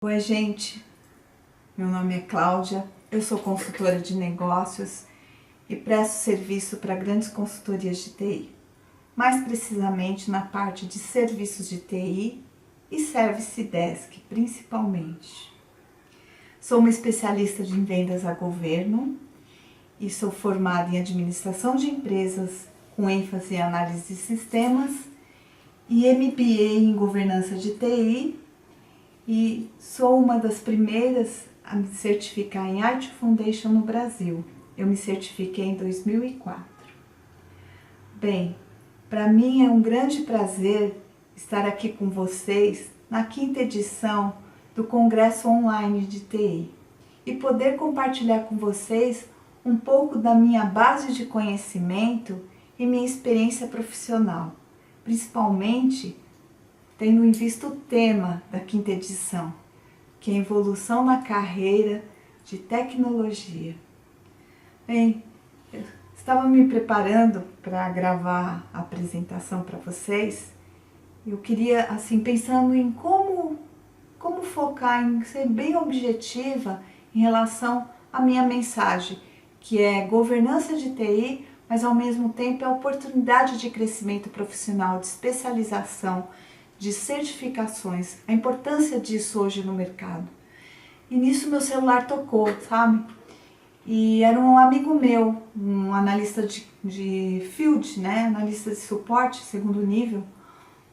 Oi, gente. Meu nome é Cláudia, eu sou consultora de negócios e presto serviço para grandes consultorias de TI, mais precisamente na parte de serviços de TI e Service Desk, principalmente. Sou uma especialista em vendas a governo e sou formada em administração de empresas com ênfase em análise de sistemas e MBA em governança de TI, e sou uma das primeiras a me certificar em IT Foundation no Brasil. Eu me certifiquei em 2004. Bem, para mim é um grande prazer estar aqui com vocês na 5ª edição do Congresso Online de TI e poder compartilhar com vocês um pouco da minha base de conhecimento e minha experiência profissional, principalmente tendo em vista o tema da 5ª edição, que é a evolução na carreira de tecnologia. Bem, eu estava me preparando para gravar a apresentação para vocês. Eu queria, assim, pensando em como focar, em ser bem objetiva em relação à minha mensagem, que é governança de TI, mas ao mesmo tempo é oportunidade de crescimento profissional, de especialização, de certificações, a importância disso hoje no mercado. E nisso meu celular tocou, sabe? E era um amigo meu, um analista de field, né? Analista de suporte, 2º nível,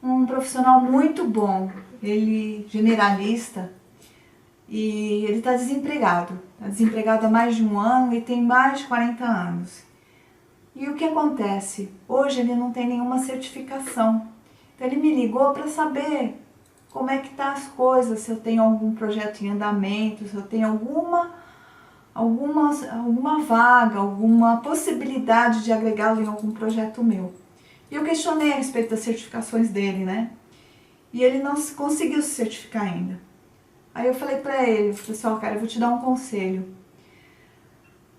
um profissional muito bom, ele generalista, e ele está desempregado há mais de 1 ano e tem mais de 40 anos. E o que acontece? Hoje ele não tem nenhuma certificação. Então ele me ligou para saber como é que tá as coisas, se eu tenho algum projeto em andamento, se eu tenho alguma vaga, alguma possibilidade de agregá-lo em algum projeto meu. E eu questionei a respeito das certificações dele, né? E ele não conseguiu se certificar ainda. Aí eu falei para ele, pessoal, cara, eu vou te dar um conselho.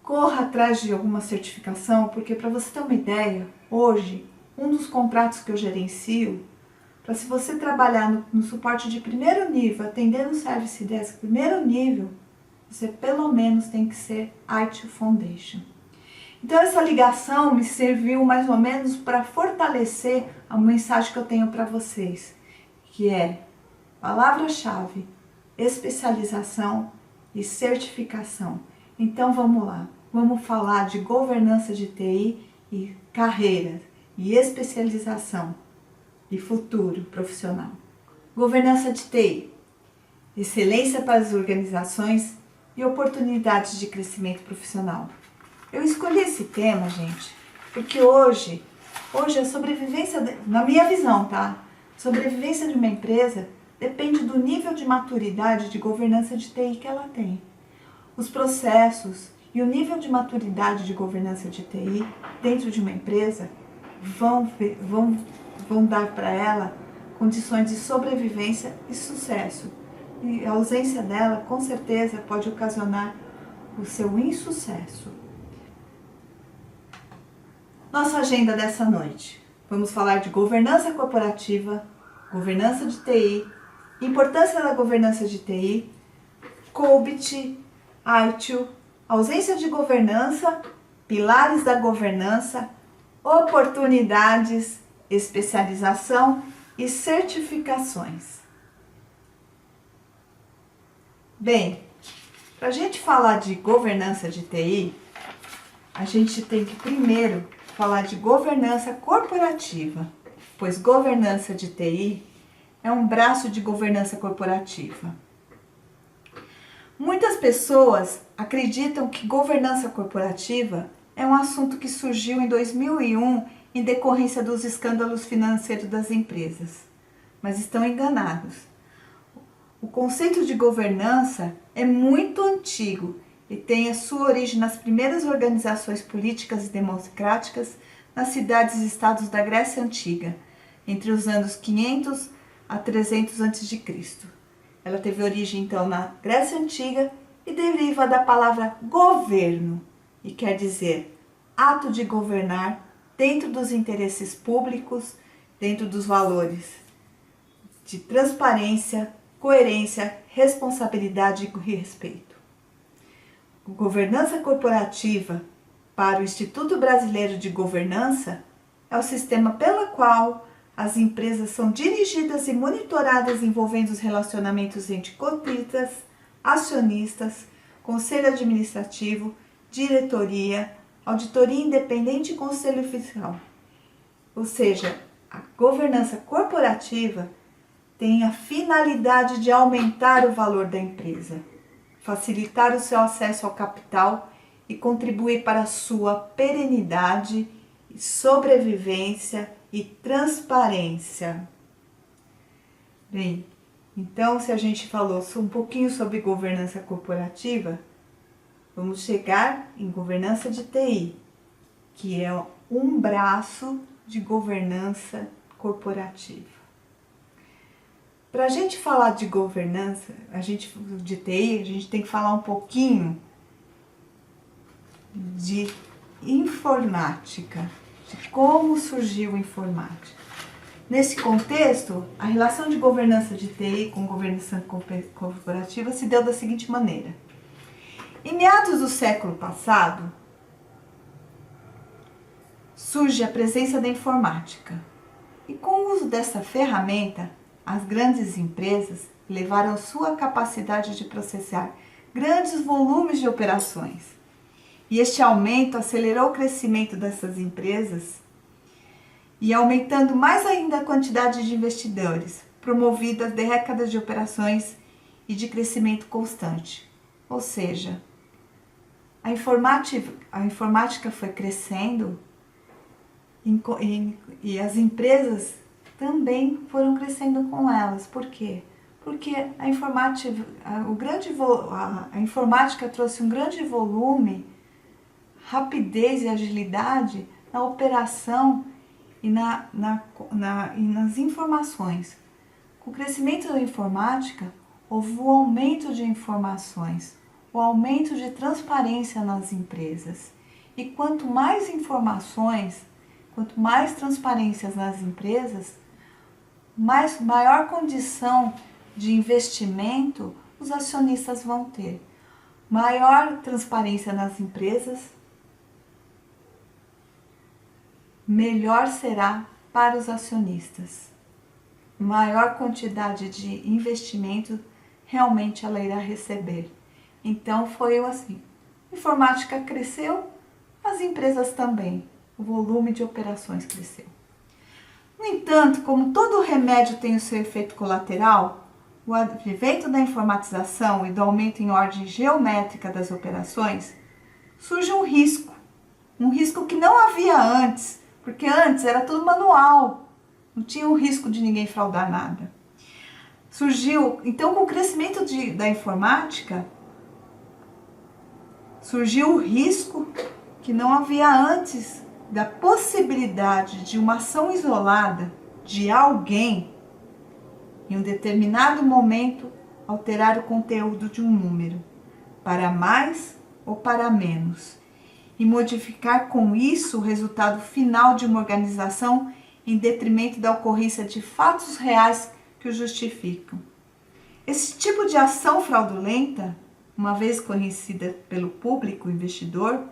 Corra atrás de alguma certificação, porque para você ter uma ideia, hoje, um dos contratos que eu gerencio, para se você trabalhar no suporte de 1º nível, atendendo o Service Desk 1º nível, você pelo menos tem que ser IT Foundation. Então essa ligação me serviu mais ou menos para fortalecer a mensagem que eu tenho para vocês, que é palavra-chave, especialização e certificação. Então vamos lá, vamos falar de governança de TI e carreira e especialização e futuro profissional. Governança de TI, excelência para as organizações e oportunidades de crescimento profissional. Eu escolhi esse tema, gente, porque hoje a sobrevivência, na minha visão, tá? Sobrevivência de uma empresa depende do nível de maturidade de governança de TI que ela tem. Os processos e o nível de maturidade de governança de TI dentro de uma empresa vão dar para ela condições de sobrevivência e sucesso. E a ausência dela, com certeza, pode ocasionar o seu insucesso. Nossa agenda dessa noite. Vamos falar de governança corporativa, governança de TI, importância da governança de TI, COBIT, ITIL, ausência de governança, pilares da governança, oportunidades, especialização e certificações. Bem, para a gente falar de governança de TI, a gente tem que primeiro falar de governança corporativa, pois governança de TI é um braço de governança corporativa. Muitas pessoas acreditam que governança corporativa é um assunto que surgiu em 2001 em decorrência dos escândalos financeiros das empresas, mas estão enganados. O conceito de governança é muito antigo e tem a sua origem nas primeiras organizações políticas e democráticas nas cidades e estados da Grécia Antiga, entre os anos 500 a 300 a.C. Ela teve origem, então, na Grécia Antiga e deriva da palavra governo, e quer dizer ato de governar dentro dos interesses públicos, dentro dos valores de transparência, coerência, responsabilidade e respeito. Governança corporativa para o Instituto Brasileiro de Governança é o sistema pelo qual as empresas são dirigidas e monitoradas envolvendo os relacionamentos entre cotistas, acionistas, conselho administrativo, diretoria, auditoria independente e conselho fiscal. Ou seja, a governança corporativa tem a finalidade de aumentar o valor da empresa, facilitar o seu acesso ao capital e contribuir para a sua perenidade, sobrevivência e transparência. Bem, então se a gente falou um pouquinho sobre governança corporativa, vamos chegar em governança de TI, que é um braço de governança corporativa. Para a gente falar de governança, de TI, a gente tem que falar um pouquinho de informática, de como surgiu a informática. Nesse contexto, a relação de governança de TI com governança corporativa se deu da seguinte maneira. Em meados do século passado, surge a presença da informática. E com o uso dessa ferramenta, as grandes empresas levaram sua capacidade de processar grandes volumes de operações. E este aumento acelerou o crescimento dessas empresas e aumentando mais ainda a quantidade de investidores, promovidas décadas de operações e de crescimento constante. Ou seja, a informática foi crescendo e as empresas também foram crescendo com elas. Por quê? Porque a informática trouxe um grande volume, rapidez e agilidade na operação e nas informações. Com o crescimento da informática, houve um aumento de informações, o aumento de transparência nas empresas. E quanto mais informações, quanto mais transparências nas empresas, maior condição de investimento os acionistas vão ter. Maior transparência nas empresas, melhor será para os acionistas. Maior quantidade de investimento realmente ela irá receber. Então foi assim. A informática cresceu, as empresas também. O volume de operações cresceu. No entanto, como todo remédio tem o seu efeito colateral, o advento da informatização e do aumento em ordem geométrica das operações, surge um risco que não havia antes, porque antes era tudo manual, não tinha o risco de ninguém fraudar nada. Então, com o crescimento da informática, surgiu o risco que não havia antes, da possibilidade de uma ação isolada de alguém, em um determinado momento, alterar o conteúdo de um número, para mais ou para menos, e modificar com isso o resultado final de uma organização em detrimento da ocorrência de fatos reais que o justificam. Esse tipo de ação fraudulenta, uma vez conhecida pelo público investidor,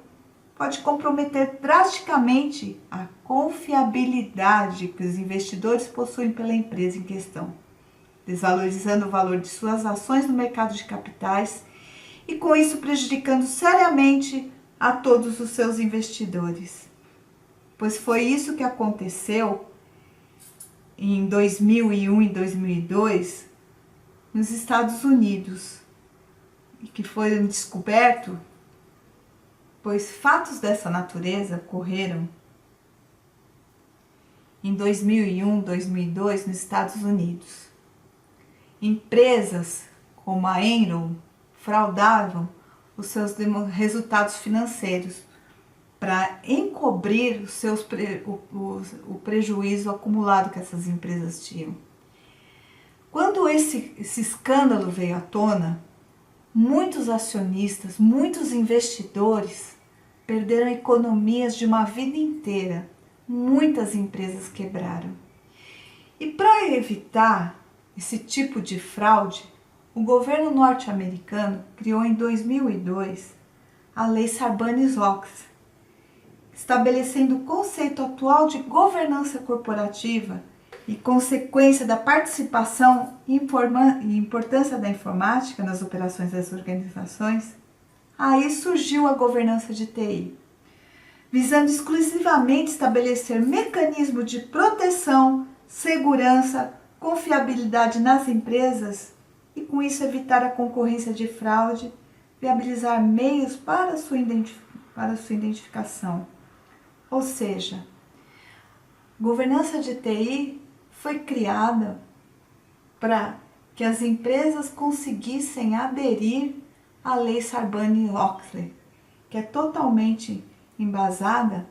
pode comprometer drasticamente a confiabilidade que os investidores possuem pela empresa em questão, desvalorizando o valor de suas ações no mercado de capitais e com isso prejudicando seriamente a todos os seus investidores. Pois foi isso que aconteceu em 2001 e 2002 nos Estados Unidos, e que foi descoberto, pois fatos dessa natureza ocorreram em 2001, 2002 nos Estados Unidos. Empresas como a Enron fraudavam os seus resultados financeiros para encobrir o prejuízo acumulado que essas empresas tinham. Quando esse escândalo veio à tona, muitos acionistas, muitos investidores perderam economias de uma vida inteira. Muitas empresas quebraram. E para evitar esse tipo de fraude, o governo norte-americano criou em 2002 a Lei Sarbanes-Oxley, estabelecendo o conceito atual de governança corporativa e consequência da participação e importância da informática nas operações das organizações. Aí surgiu a governança de TI, visando exclusivamente estabelecer mecanismos de proteção, segurança, confiabilidade nas empresas e com isso evitar a concorrência de fraude, viabilizar meios para sua identificação. Ou seja, governança de TI foi criada para que as empresas conseguissem aderir à Lei Sarbanes-Oxley, que é totalmente embasada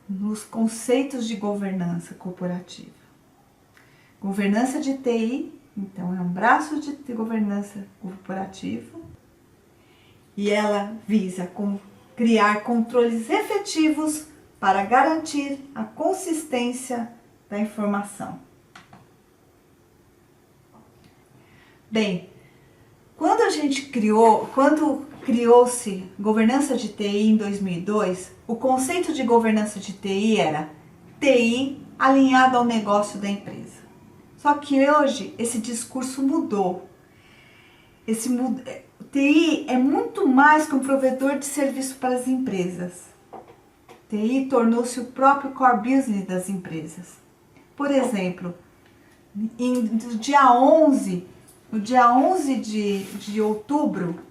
nos conceitos de governança corporativa. Governança de TI, então, é um braço de governança corporativa e ela visa criar controles efetivos para garantir a consistência da informação. Bem, quando criou-se governança de TI em 2002, o conceito de governança de TI era TI alinhado ao negócio da empresa. Só que hoje esse discurso mudou. TI é muito mais que um provedor de serviço para as empresas. TI tornou-se o próprio core business das empresas. Por exemplo, no dia 11 de outubro,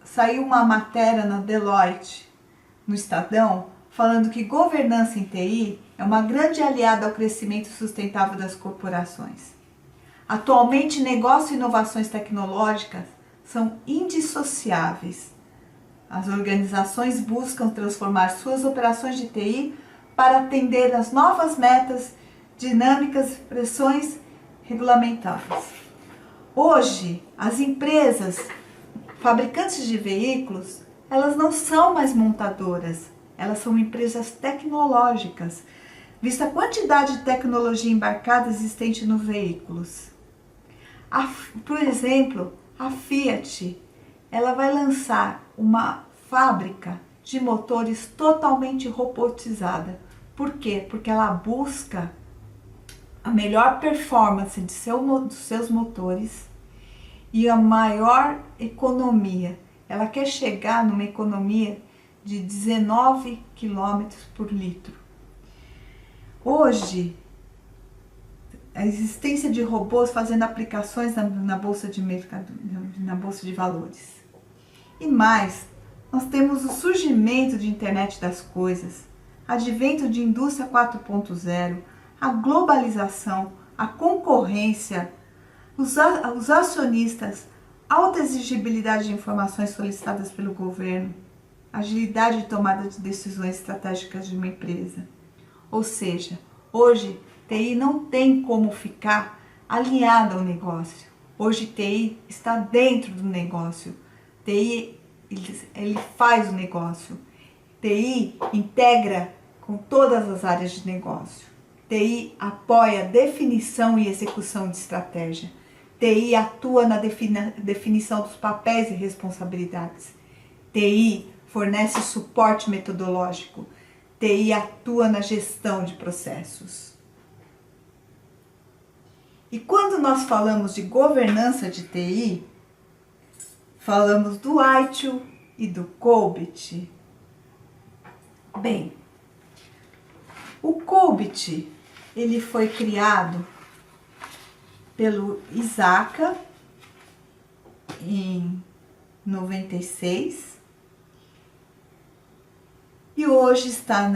saiu uma matéria na Deloitte, no Estadão, falando que governança em TI é uma grande aliada ao crescimento sustentável das corporações. Atualmente, negócio e inovações tecnológicas são indissociáveis. As organizações buscam transformar suas operações de TI para atender às novas metas, dinâmicas e pressões regulamentares. Hoje, as empresas fabricantes de veículos, elas não são mais montadoras, elas são empresas tecnológicas, vista a quantidade de tecnologia embarcada existente nos veículos. Por exemplo, a Fiat, ela vai lançar uma fábrica de motores totalmente robotizada. Por quê? Porque ela busca a melhor performance dos seus motores e a maior economia. Ela quer chegar numa economia de 19 km por litro. Hoje, a existência de robôs fazendo aplicações na bolsa de valores. E mais, nós temos o surgimento de internet das coisas, advento de indústria 4.0, a globalização, a concorrência, os acionistas, alta exigibilidade de informações solicitadas pelo governo, agilidade de tomada de decisões estratégicas de uma empresa. Ou seja, hoje TI não tem como ficar alinhada ao negócio. Hoje TI está dentro do negócio. TI ele faz o negócio. TI integra com todas as áreas de negócio. TI apoia a definição e execução de estratégia. TI atua na definição dos papéis e responsabilidades. TI fornece suporte metodológico. TI atua na gestão de processos. E quando nós falamos de governança de TI, falamos do ITIL e do COBIT. Bem, o COBIT, ele foi criado pelo ISACA em 96 e hoje está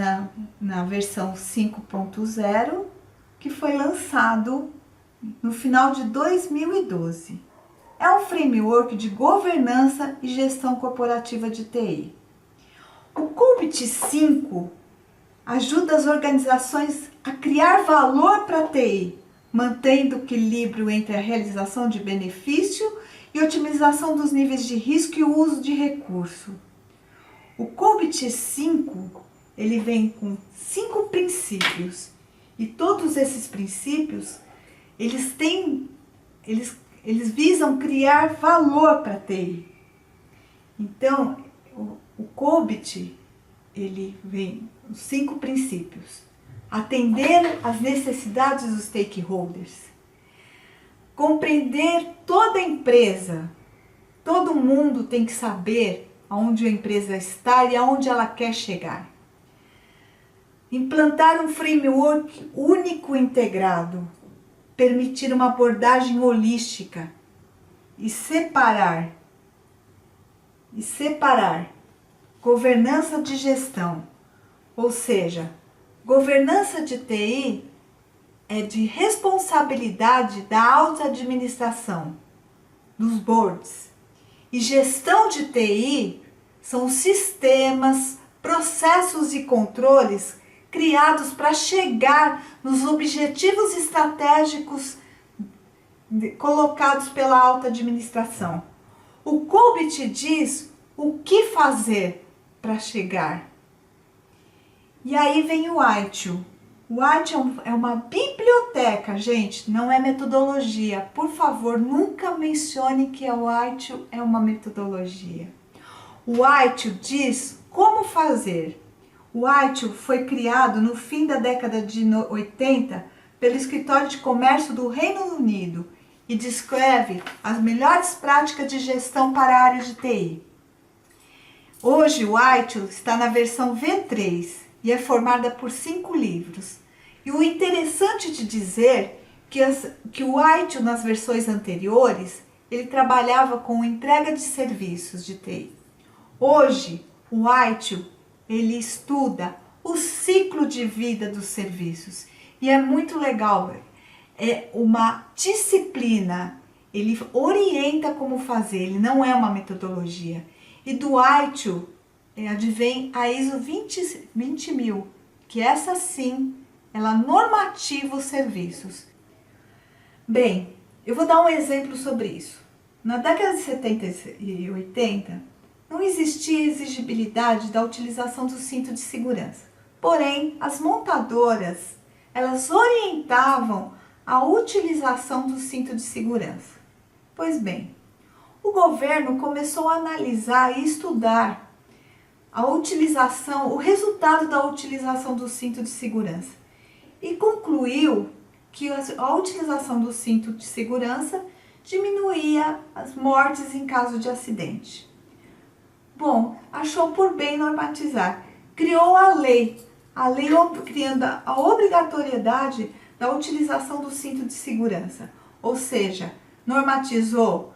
na versão 5.0, que foi lançado no final de 2012. É um framework de governança e gestão corporativa de TI. O COBIT 5 ajuda as organizações a criar valor para a TI, mantendo o equilíbrio entre a realização de benefício e otimização dos níveis de risco e o uso de recurso. O COBIT 5, ele vem com 5 princípios, e todos esses princípios eles visam criar valor para a TI. Então, o COBIT, ele vem os 5 princípios. Atender às necessidades dos stakeholders. Compreender toda a empresa. Todo mundo tem que saber aonde a empresa está e aonde ela quer chegar. Implantar um framework único e integrado. Permitir uma abordagem holística. E separar governança de gestão. Ou seja, governança de TI é de responsabilidade da alta administração, dos boards. E gestão de TI são sistemas, processos e controles criados para chegar nos objetivos estratégicos colocados pela alta administração. O COBIT diz o que fazer para chegar. E aí vem o ITIL. O ITIL é uma biblioteca, gente, não é metodologia. Por favor, nunca mencione que o ITIL é uma metodologia. O ITIL diz como fazer. O ITIL foi criado no fim da década de 80 pelo Escritório de Comércio do Reino Unido e descreve as melhores práticas de gestão para a área de TI. Hoje o ITIL está na versão V3 e é formada por 5 livros. E o interessante de dizer que o ITIL nas versões anteriores, ele trabalhava com entrega de serviços de TI. Hoje o ITIL, ele estuda o ciclo de vida dos serviços e é muito legal, é uma disciplina, ele orienta como fazer, ele não é uma metodologia. E do ITIL advém a ISO 20000, que essa sim, ela normativa os serviços. Bem, eu vou dar um exemplo sobre isso. Na década de 70 e 80, não existia exigibilidade da utilização do cinto de segurança. Porém, as montadoras, elas orientavam a utilização do cinto de segurança. Pois bem, o governo começou a analisar e estudar a utilização, o resultado da utilização do cinto de segurança e concluiu que a utilização do cinto de segurança diminuía as mortes em caso de acidente. Bom, achou por bem normatizar, criou a lei criando a obrigatoriedade da utilização do cinto de segurança, ou seja, normatizou,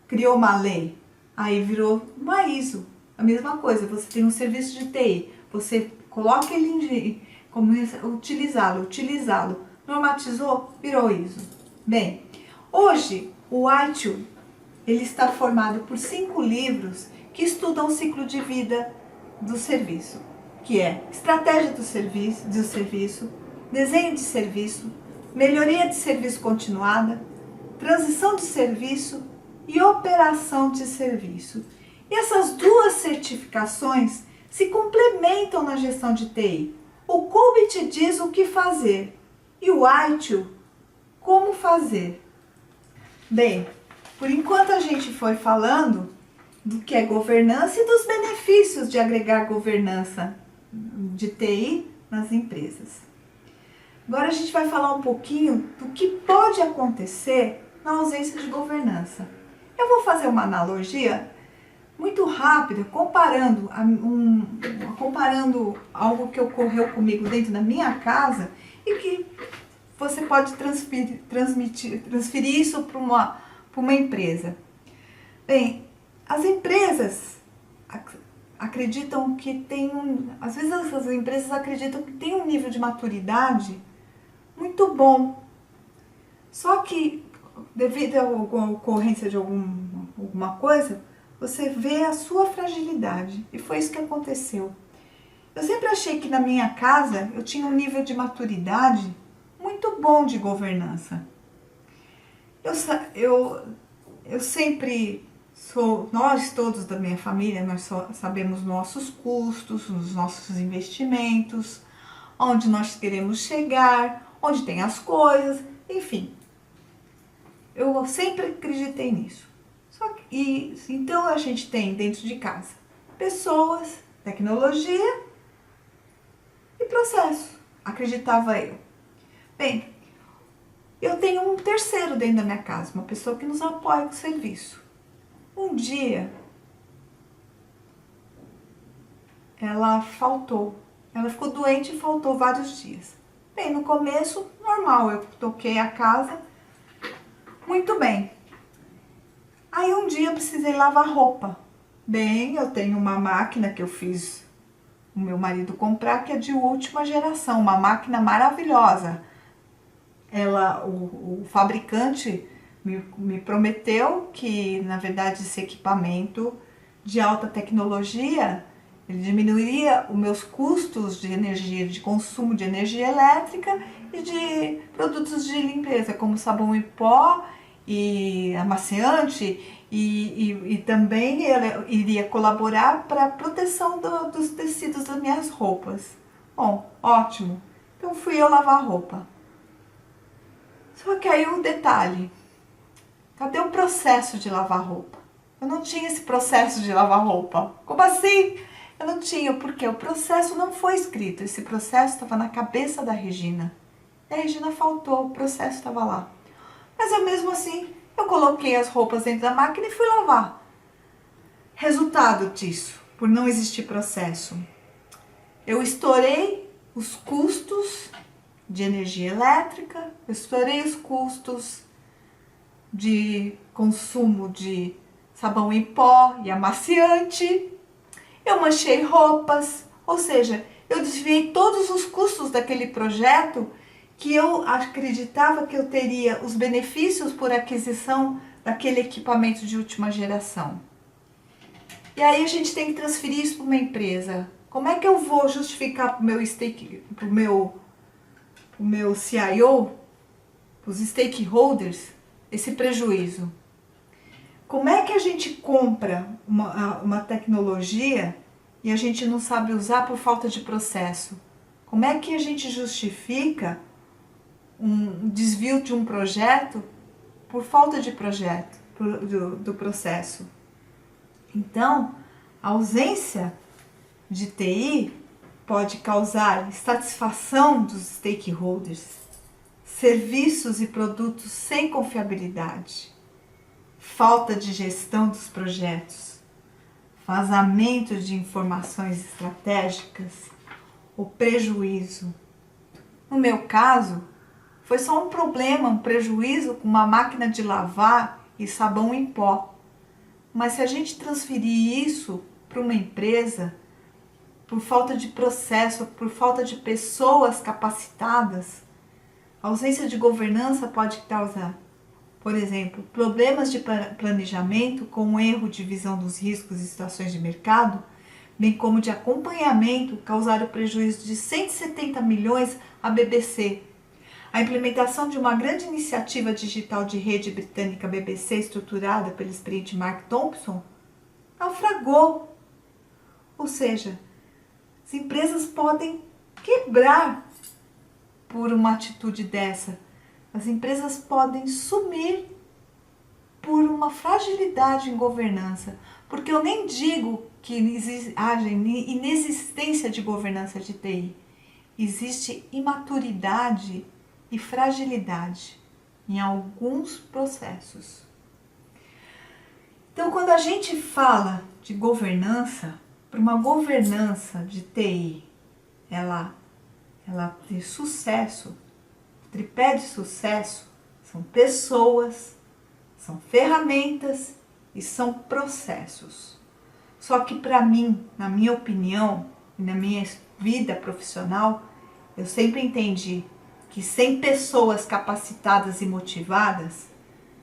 criou uma lei, aí virou uma ISO, a mesma coisa, você tem um serviço de TI, você coloca ele como utilizá-lo, normatizou, virou ISO. Bem, hoje o ITIL, ele está formado por 5 livros que estudam o ciclo de vida do serviço, que é estratégia do serviço, desenho de serviço, melhoria de serviço continuada, transição de serviço e operação de serviço. E essas 2 certificações se complementam na gestão de TI. O COBIT diz o que fazer e o ITIL como fazer. Bem, por enquanto a gente foi falando do que é governança e dos benefícios de agregar governança de TI nas empresas. Agora a gente vai falar um pouquinho do que pode acontecer na ausência de governança. Eu vou fazer uma analogia muito rápida, comparando algo que ocorreu comigo dentro da minha casa e que você pode transferir isso para uma empresa. Bem, as empresas acreditam que às vezes as empresas acreditam que tem um nível de maturidade muito bom. Só que devido a alguma ocorrência de alguma coisa, você vê a sua fragilidade. E foi isso que aconteceu. Eu sempre achei que na minha casa eu tinha um nível de maturidade muito bom de governança. Eu sempre nós todos da minha família, nós sabemos nossos custos, os nossos investimentos, onde nós queremos chegar, onde tem as coisas, enfim. Eu sempre acreditei nisso. Então a gente tem dentro de casa pessoas, tecnologia e processo, acreditava eu. Bem, eu tenho um terceiro dentro da minha casa, uma pessoa que nos apoia com o serviço. Um dia, ela faltou. Ela ficou doente e faltou vários dias. Bem, no começo, normal, eu toquei a casa muito bem. Aí um dia eu precisei lavar roupa. Bem, eu tenho uma máquina que eu fiz o meu marido comprar, que é de última geração, uma máquina maravilhosa. O fabricante me prometeu que, na verdade, esse equipamento de alta tecnologia, ele diminuiria os meus custos de energia, de consumo de energia elétrica e de produtos de limpeza, como sabão em pó e amaciante, e também ele iria colaborar para a proteção dos tecidos das minhas roupas. Bom, ótimo. Então fui eu lavar a roupa. Só que aí um detalhe, cadê o processo de lavar roupa? Eu não tinha esse processo de lavar roupa. Como assim? Eu não tinha, porque o processo não foi escrito. Esse processo estava na cabeça da Regina. E a Regina faltou, o processo estava lá. Mas eu mesmo assim, eu coloquei as roupas dentro da máquina e fui lavar. Resultado disso, por não existir processo, eu estourei os custos de energia elétrica, eu estourei os custos de consumo de sabão em pó e amaciante, eu manchei roupas, ou seja, eu desviei todos os custos daquele projeto que eu acreditava que eu teria os benefícios por aquisição daquele equipamento de última geração. E aí a gente tem que transferir isso para uma empresa. Como é que eu vou justificar para o meu CIO, os stakeholders, esse prejuízo? Como é que a gente compra uma tecnologia e a gente não sabe usar por falta de processo? Como é que a gente justifica um desvio de um projeto por falta de projeto, do processo? Então, a ausência de TI pode causar insatisfação dos stakeholders, serviços e produtos sem confiabilidade, falta de gestão dos projetos, vazamento de informações estratégicas, o prejuízo. No meu caso, foi só um problema, um prejuízo com uma máquina de lavar e sabão em pó. Mas se a gente transferir isso para uma empresa, por falta de processo, por falta de pessoas capacitadas, a ausência de governança pode causar, por exemplo, problemas de planejamento com erro de visão dos riscos e situações de mercado, bem como de acompanhamento, causar o prejuízo de 170 milhões à BBC. A implementação de uma grande iniciativa digital de rede britânica BBC, estruturada pelo experiente Mark Thompson, naufragou. Ou seja, as empresas podem quebrar por uma atitude dessa. As empresas podem sumir por uma fragilidade em governança. Porque eu nem digo que haja inexistência de governança de TI. Existe imaturidade e fragilidade em alguns processos. Então, quando a gente fala de governança, para uma governança de TI, ela ter sucesso, o tripé de sucesso são pessoas, são ferramentas e são processos. Só que para mim, na minha opinião e na minha vida profissional, eu sempre entendi que sem pessoas capacitadas e motivadas,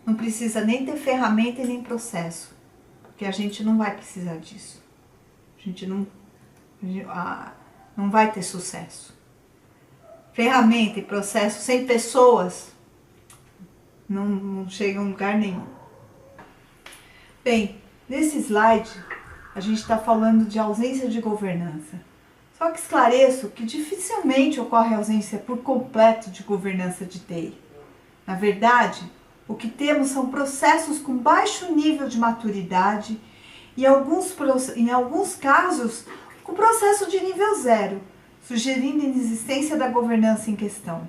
não precisa nem ter ferramenta e nem processo, porque a gente não vai precisar disso. A gente não vai ter sucesso. Ferramenta e processo sem pessoas não chega a lugar nenhum. Bem, nesse slide a gente está falando de ausência de governança. Só que esclareço que dificilmente ocorre ausência por completo de governança de TI. Na verdade, O que temos são processos com baixo nível de maturidade e, em alguns casos, com processo de nível 0, sugerindo a inexistência da governança em questão.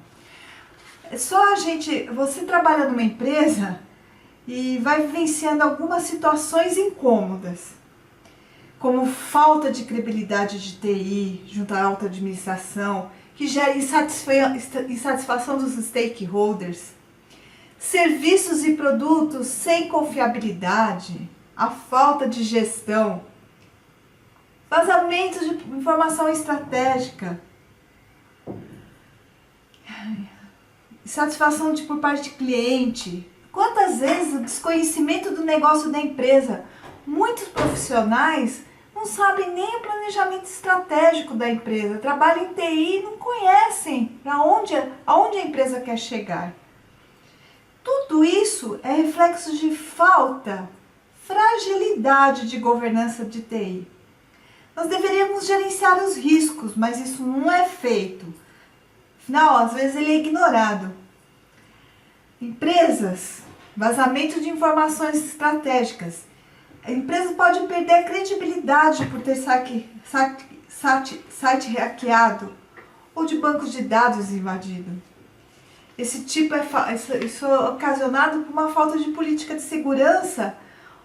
Você trabalha numa empresa e vai vivenciando algumas situações incômodas, como falta de credibilidade de TI junto à alta administração, que gera insatisfação dos stakeholders, serviços e produtos sem confiabilidade, a falta de gestão, vazamento de informação estratégica, insatisfação por parte de cliente. Quantas vezes o desconhecimento do negócio da empresa? Muitos profissionais não sabem nem o planejamento estratégico da empresa, trabalham em TI e não conhecem aonde a empresa quer chegar. Tudo isso é reflexo de fragilidade de governança de TI. Nós deveríamos gerenciar os riscos, mas isso não é feito. Afinal, às vezes ele é ignorado. Empresas, vazamento de informações estratégicas. A empresa pode perder a credibilidade por ter site hackeado ou de bancos de dados invadido. Isso é ocasionado por uma falta de política de segurança,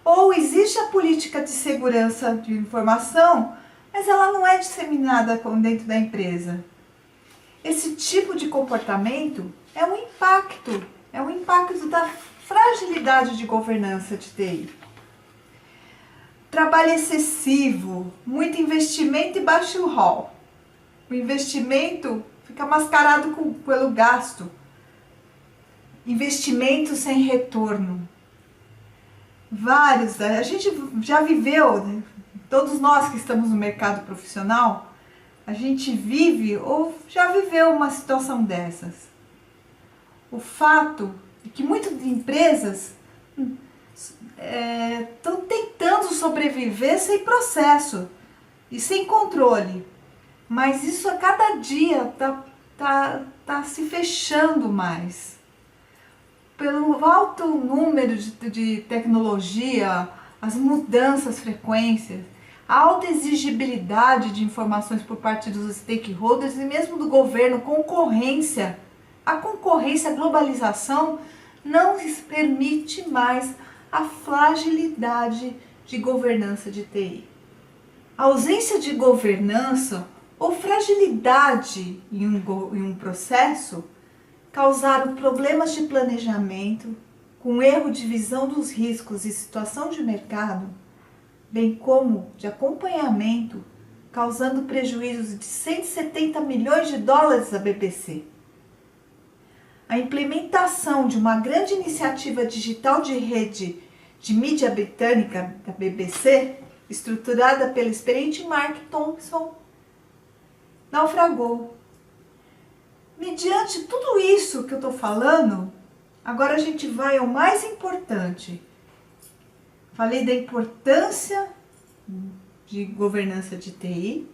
ou existe a política de segurança de informação, mas ela não é disseminada dentro da empresa. Esse tipo de comportamento é um impacto da fragilidade de governança de TI. Trabalho excessivo, muito investimento e baixo ROI. O investimento fica mascarado pelo gasto. Investimento sem retorno. A gente já viveu, né? Todos nós que estamos no mercado profissional, a gente vive ou já viveu uma situação dessas. O fato é que muitas empresas estão tentando sobreviver sem processo e sem controle, mas isso a cada dia tá se fechando mais. Pelo alto número de tecnologia, as mudanças frequentes, a alta exigibilidade de informações por parte dos stakeholders e mesmo do governo, concorrência. A concorrência, a globalização não permite mais a fragilidade de governança de TI. A ausência de governança ou fragilidade em um processo causaram problemas de planejamento, com erro de visão dos riscos e situação de mercado, bem como de acompanhamento, causando prejuízos de 170 milhões de dólares à BBC. A implementação de uma grande iniciativa digital de rede de mídia britânica da BBC, estruturada pelo experiente Mark Thompson, naufragou. Mediante tudo isso que eu estou falando, agora a gente vai ao mais importante. Falei da importância de governança de TI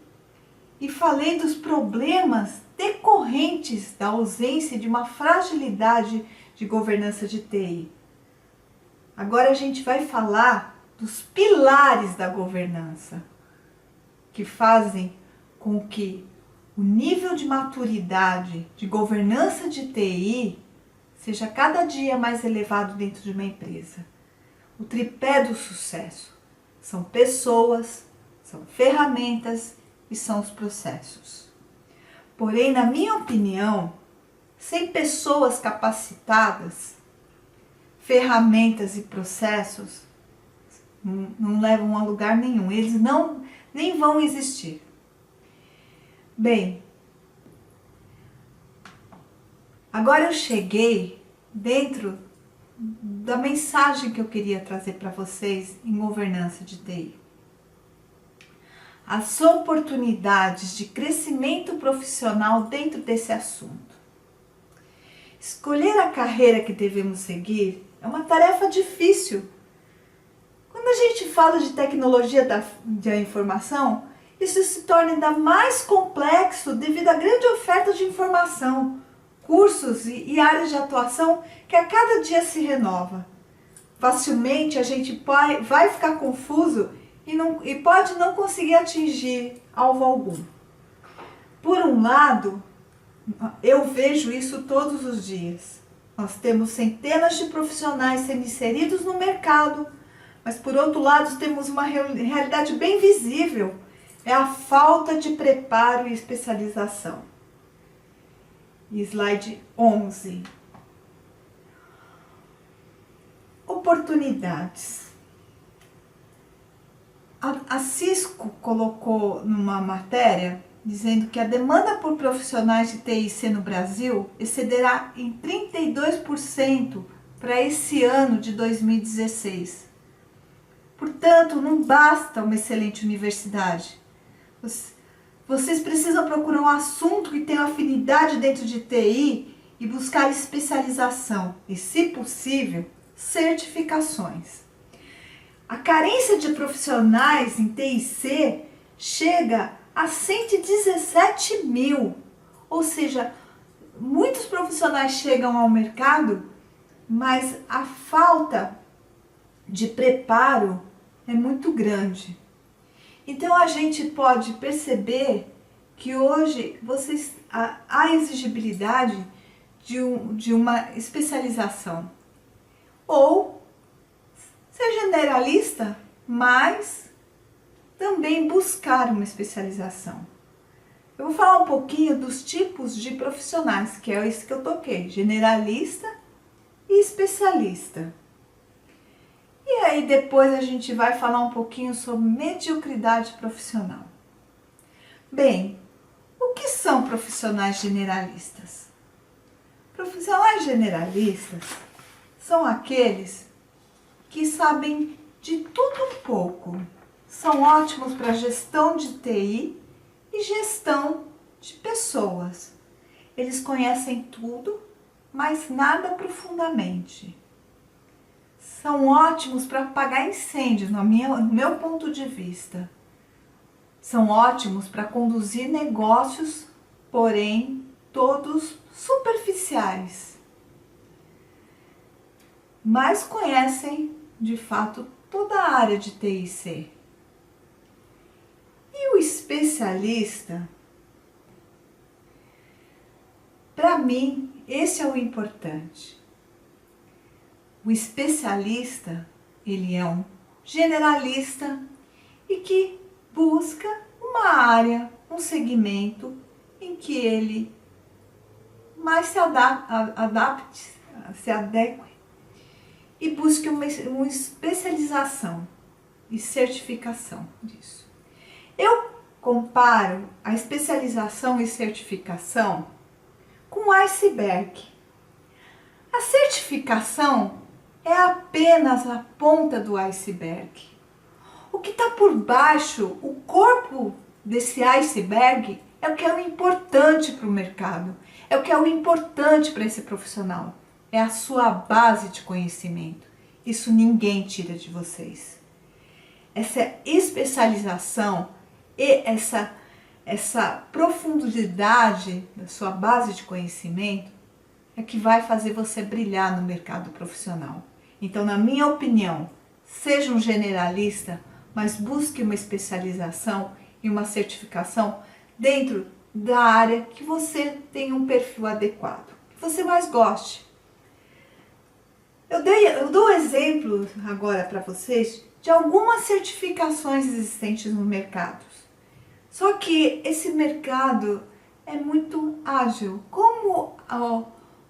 e falei dos problemas decorrentes da ausência de uma fragilidade de governança de TI. Agora a gente vai falar dos pilares da governança, que fazem com que o nível de maturidade de governança de TI seja cada dia mais elevado dentro de uma empresa. O tripé do sucesso são pessoas, são ferramentas e são os processos. Porém, na minha opinião, sem pessoas capacitadas, ferramentas e processos não levam a lugar nenhum. Eles nem vão existir. Bem, agora eu cheguei dentro da mensagem que eu queria trazer para vocês em governança de TI. As oportunidades de crescimento profissional dentro desse assunto. Escolher a carreira que devemos seguir é uma tarefa difícil. Quando a gente fala de tecnologia da informação, isso se torna ainda mais complexo devido à grande oferta de informação. cursos e áreas de atuação que a cada dia se renova. Facilmente a gente vai ficar confuso e pode não conseguir atingir alvo algum. Por um lado, eu vejo isso todos os dias. Nós temos centenas de profissionais sendo inseridos no mercado, mas por outro lado temos uma realidade bem visível, é a falta de preparo e especialização. Slide 11. Oportunidades. A Cisco colocou numa matéria dizendo que a demanda por profissionais de TIC no Brasil excederá em 32% para esse ano de 2016. Portanto, não basta uma excelente universidade. Vocês precisam procurar um assunto que tenha afinidade dentro de TI e buscar especialização e, se possível, certificações. A carência de profissionais em TIC chega a 117 mil, ou seja, muitos profissionais chegam ao mercado, mas a falta de preparo é muito grande. Então a gente pode perceber que hoje há exigibilidade de uma especialização. Ou ser generalista, mas também buscar uma especialização. Eu vou falar um pouquinho dos tipos de profissionais, que é isso que eu toquei, generalista e especialista. E aí depois a gente vai falar um pouquinho sobre mediocridade profissional. Bem, o que são profissionais generalistas? Profissionais generalistas são aqueles que sabem de tudo um pouco. São ótimos para gestão de TI e gestão de pessoas. Eles conhecem tudo, mas nada profundamente. São ótimos para apagar incêndios, no meu ponto de vista. São ótimos para conduzir negócios, porém todos superficiais. Mas conhecem, de fato, toda a área de TIC. E o especialista, para mim, esse é o importante. O especialista, ele é um generalista e que busca uma área, um segmento em que ele mais se adeque e busque uma especialização e certificação disso. Eu comparo a especialização e certificação com o iceberg. A certificação é apenas a ponta do iceberg. O que está por baixo, o corpo desse iceberg, é o que é o importante para o mercado, é o que é o importante para esse profissional. É a sua base de conhecimento. Isso ninguém tira de vocês. Essa especialização e essa profundidade da sua base de conhecimento é que vai fazer você brilhar no mercado profissional. Então, na minha opinião, seja um generalista, mas busque uma especialização e uma certificação dentro da área que você tem um perfil adequado, que você mais goste. Eu dou exemplo agora para vocês de algumas certificações existentes no mercado. Só que esse mercado é muito ágil. Como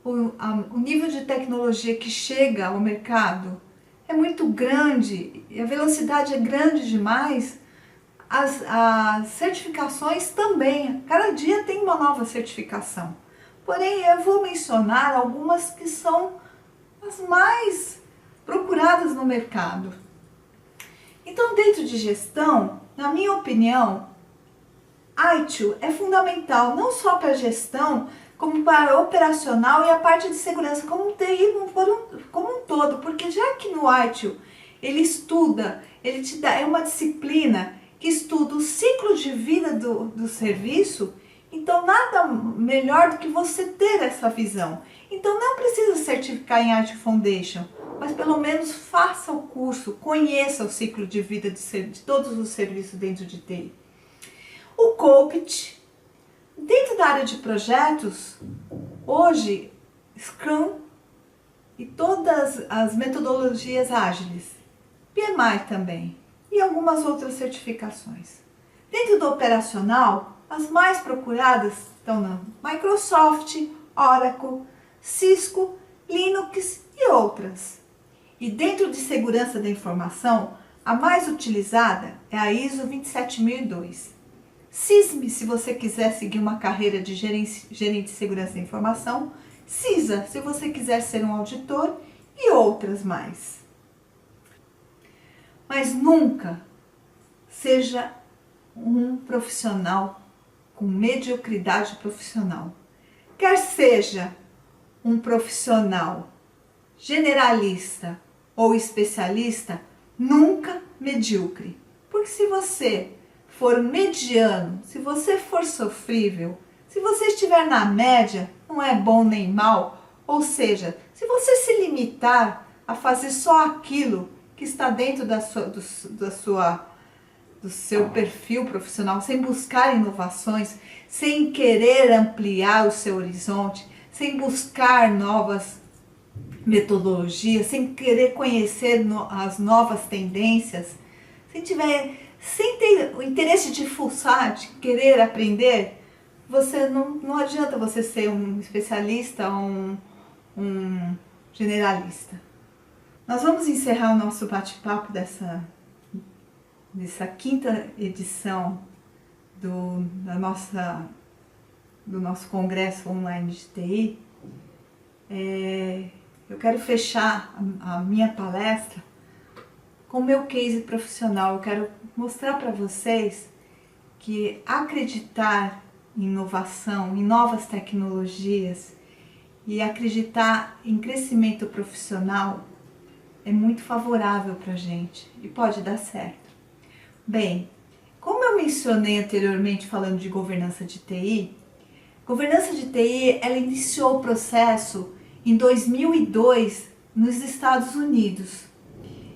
o nível de tecnologia que chega ao mercado é muito grande e a velocidade é grande demais, as certificações também. Cada dia tem uma nova certificação. Porém, eu vou mencionar algumas que são as mais procuradas no mercado. Então, dentro de gestão, na minha opinião, ITIL é fundamental não só para gestão, como para operacional e a parte de segurança, como TI como um todo, porque já que no ITIL ele estuda, ele te dá, é uma disciplina que estuda o ciclo de vida do serviço, Então, nada melhor do que você ter essa visão. Então, não precisa certificar em Art Foundation, mas pelo menos faça o curso, conheça o ciclo de vida de todos os serviços dentro de TI. O COPIT, dentro da área de projetos, hoje, Scrum e todas as metodologias ágeis, PMI também, e algumas outras certificações. Dentro do operacional, as mais procuradas estão na Microsoft, Oracle, Cisco, Linux e outras. E dentro de segurança da informação, a mais utilizada é a ISO 27002. CISM, se você quiser seguir uma carreira de gerente de segurança da informação, CISA, se você quiser ser um auditor, e outras mais. Mas nunca seja um profissional com mediocridade profissional. Quer seja um profissional generalista ou especialista, nunca medíocre. Porque se você for mediano, se você for sofrível, se você estiver na média, não é bom nem mal, ou seja, se você se limitar a fazer só aquilo que está dentro do seu perfil profissional, sem buscar inovações, sem querer ampliar o seu horizonte, sem buscar novas metodologias, sem querer conhecer as novas tendências, sem ter o interesse de fuçar, de querer aprender, você não adianta você ser um especialista ou um generalista. Nós vamos encerrar o nosso bate-papo dessa quinta edição do nosso congresso online de TI. Eu quero fechar a minha palestra com o meu case profissional. Eu quero mostrar para vocês que acreditar em inovação, em novas tecnologias e acreditar em crescimento profissional é muito favorável para a gente e pode dar certo. Bem, como eu mencionei anteriormente falando de governança de TI, ela iniciou o processo em 2002 nos Estados Unidos,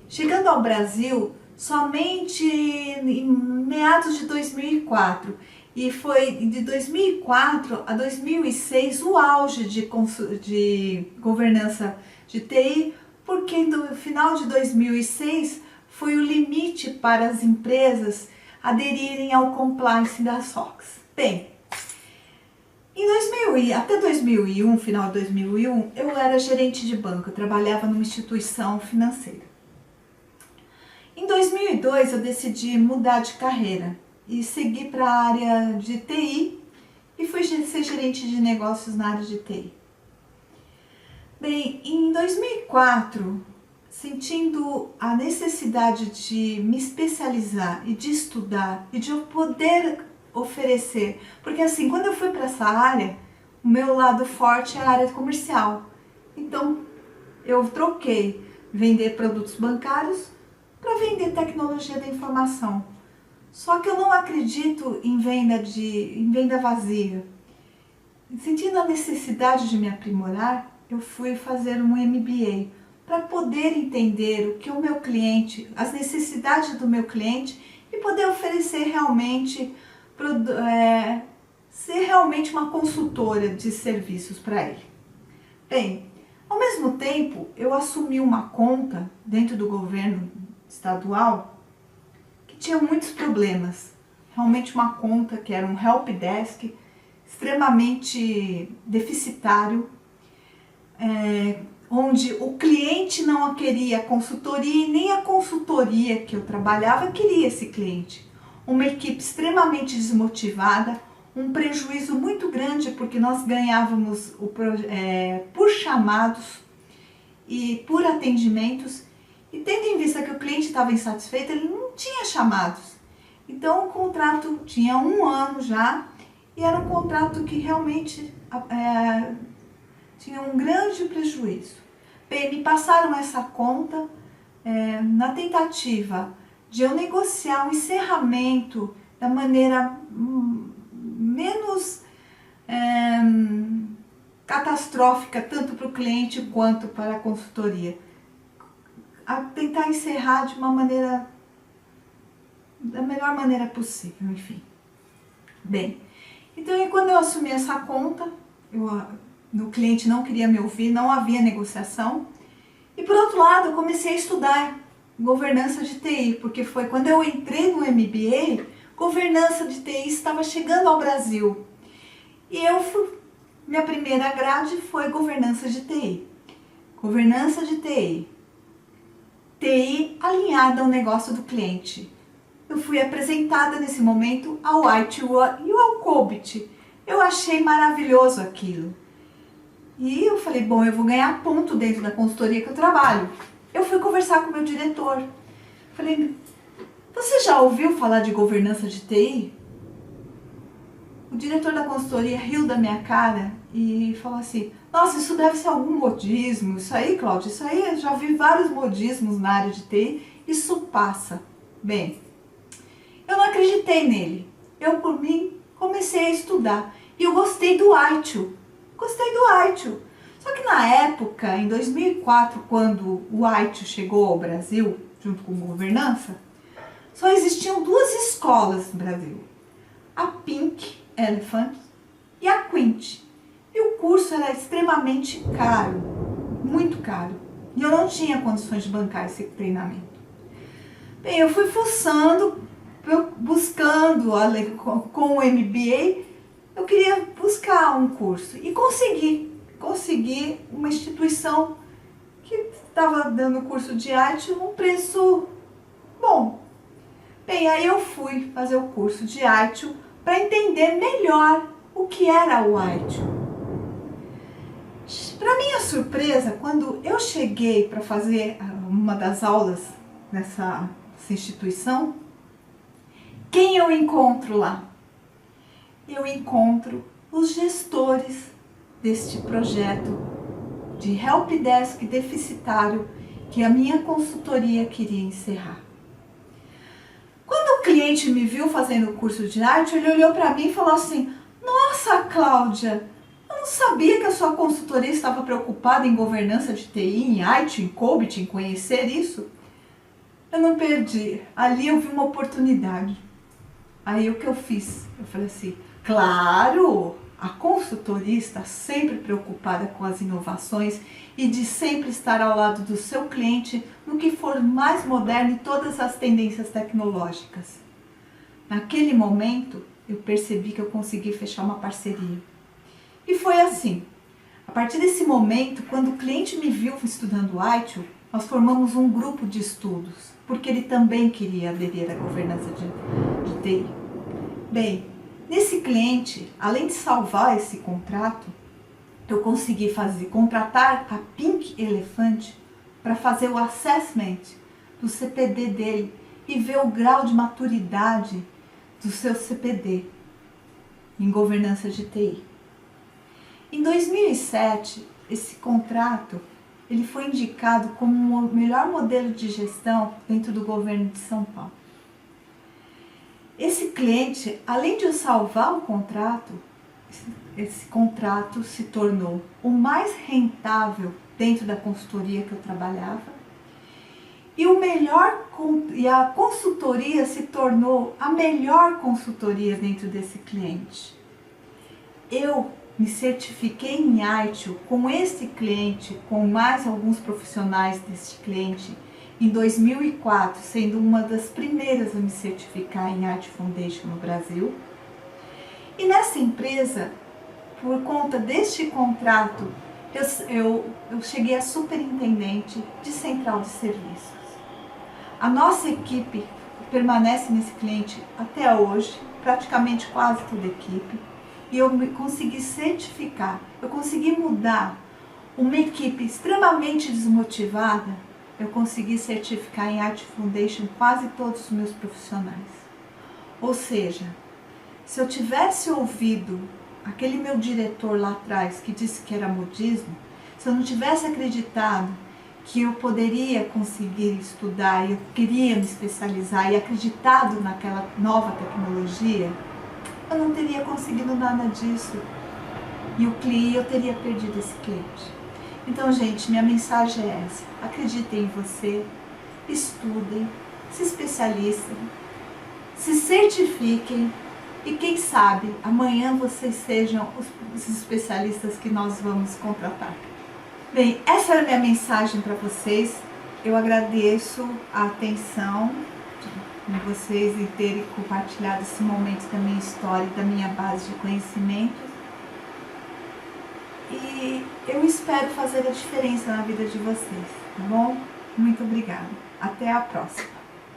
chegando ao Brasil somente em meados de 2004. E foi de 2004 a 2006 o auge de governança de TI, porque no final de 2006 foi o limite para as empresas aderirem ao compliance da SOX. Bem, até 2001, final de 2001, eu era gerente de banco, eu trabalhava numa instituição financeira. Em 2002 eu decidi mudar de carreira e seguir para a área de TI e fui ser gerente de negócios na área de TI. Bem, em 2004, sentindo a necessidade de me especializar e de estudar e de eu poder oferecer, porque assim, quando eu fui para essa área, o meu lado forte é a área comercial. Então, eu troquei vender produtos bancários para vender tecnologia da informação. Só que eu não acredito em venda vazia. Sentindo a necessidade de me aprimorar, eu fui fazer um MBA para poder entender o que o meu cliente, as necessidades do meu cliente e poder oferecer realmente, ser realmente uma consultora de serviços para ele. Bem, ao mesmo tempo, eu assumi uma conta dentro do governo estadual que tinha muitos problemas. Realmente uma conta que era um helpdesk extremamente deficitário, onde o cliente não queria consultoria e nem a consultoria que eu trabalhava queria esse cliente. Uma equipe extremamente desmotivada, um prejuízo muito grande porque nós ganhávamos por chamados e por atendimentos, e tendo em vista que o cliente estava insatisfeito, ele não tinha chamados. Então o contrato tinha 1 ano já e era um contrato que realmente tinha um grande prejuízo. Bem, me passaram essa conta na tentativa de eu negociar um encerramento da maneira menos catastrófica tanto para o cliente quanto para a consultoria. A tentar encerrar de uma maneira, da melhor maneira possível, enfim. Bem, então quando eu assumi essa conta, o cliente não queria me ouvir, não havia negociação. E por outro lado, eu comecei a estudar governança de TI, porque foi quando eu entrei no MBA, governança de TI estava chegando ao Brasil. E minha primeira grade foi governança de TI. Governança de TI. TI alinhada ao negócio do cliente. Eu fui apresentada nesse momento ao ITIL e ao COBIT. Eu achei maravilhoso aquilo. E eu falei, bom, eu vou ganhar ponto dentro da consultoria que eu trabalho. Eu fui conversar com o meu diretor. Falei, você já ouviu falar de governança de TI? O diretor da consultoria riu da minha cara e falou assim, nossa, isso deve ser algum modismo. Isso aí, Cláudia, isso aí, eu já vi vários modismos na área de TI, isso passa. Bem, eu não acreditei nele. Eu, por mim, comecei a estudar. E eu gostei do ITIL. Gostei do ITIL. Só que na época, em 2004, quando o ITIL chegou ao Brasil, junto com governança, só existiam duas escolas no Brasil. A Pink Elephant e a Quint. E o curso era extremamente caro, muito caro. E eu não tinha condições de bancar esse treinamento. Bem, eu fui fuçando, buscando com o MBA, eu queria buscar um curso e consegui uma instituição que estava dando curso de arte um preço bom. Bem, aí eu fui fazer o curso de arte para entender melhor o que era o ITIL. Para minha surpresa, quando eu cheguei para fazer uma das aulas nessa instituição, quem eu encontro lá? Eu encontro os gestores deste projeto de helpdesk deficitário que a minha consultoria queria encerrar. Quando o cliente me viu fazendo o curso de arte, ele olhou para mim e falou assim, nossa, Cláudia, eu não sabia que a sua consultoria estava preocupada em governança de TI, em IT, em COBIT, em conhecer isso. Eu não perdi. Ali eu vi uma oportunidade. Aí o que eu fiz? Eu falei assim, claro, a consultoria está sempre preocupada com as inovações e de sempre estar ao lado do seu cliente no que for mais moderno e todas as tendências tecnológicas. Naquele momento, eu percebi que eu consegui fechar uma parceria. E foi assim. A partir desse momento, quando o cliente me viu estudando ITIL, nós formamos um grupo de estudos, porque ele também queria aderir à governança de TI. Bem, nesse cliente, além de salvar esse contrato, eu consegui contratar a Pink Elephant para fazer o assessment do CPD dele e ver o grau de maturidade do seu CPD em governança de TI. Em 2007, esse contrato ele foi indicado como o melhor modelo de gestão dentro do governo de São Paulo. Esse cliente, além de eu salvar o contrato, esse contrato se tornou o mais rentável dentro da consultoria que eu trabalhava e a consultoria se tornou a melhor consultoria dentro desse cliente. Eu me certifiquei em ITIL com esse cliente, com mais alguns profissionais desse cliente, em 2004, sendo uma das primeiras a me certificar em IT Foundation no Brasil. E nessa empresa, por conta deste contrato, eu cheguei a superintendente de central de serviços. A nossa equipe permanece nesse cliente até hoje, praticamente quase toda a equipe. E eu consegui certificar, eu consegui mudar uma equipe extremamente desmotivada, eu consegui certificar em IT Foundation quase todos os meus profissionais. Ou seja, se eu tivesse ouvido aquele meu diretor lá atrás que disse que era modismo, se eu não tivesse acreditado que eu poderia conseguir estudar e eu queria me especializar e acreditado naquela nova tecnologia, eu não teria conseguido nada disso. e eu teria perdido esse cliente. Então, gente, minha mensagem é essa: acreditem em você, estudem, se especializem, se certifiquem e quem sabe amanhã vocês sejam os especialistas que nós vamos contratar. Bem, essa era a minha mensagem para vocês. Eu agradeço a atenção de vocês em terem compartilhado esse momento da minha história e da minha base de conhecimento. E eu espero fazer a diferença na vida de vocês, tá bom? Muito obrigada. Até a próxima.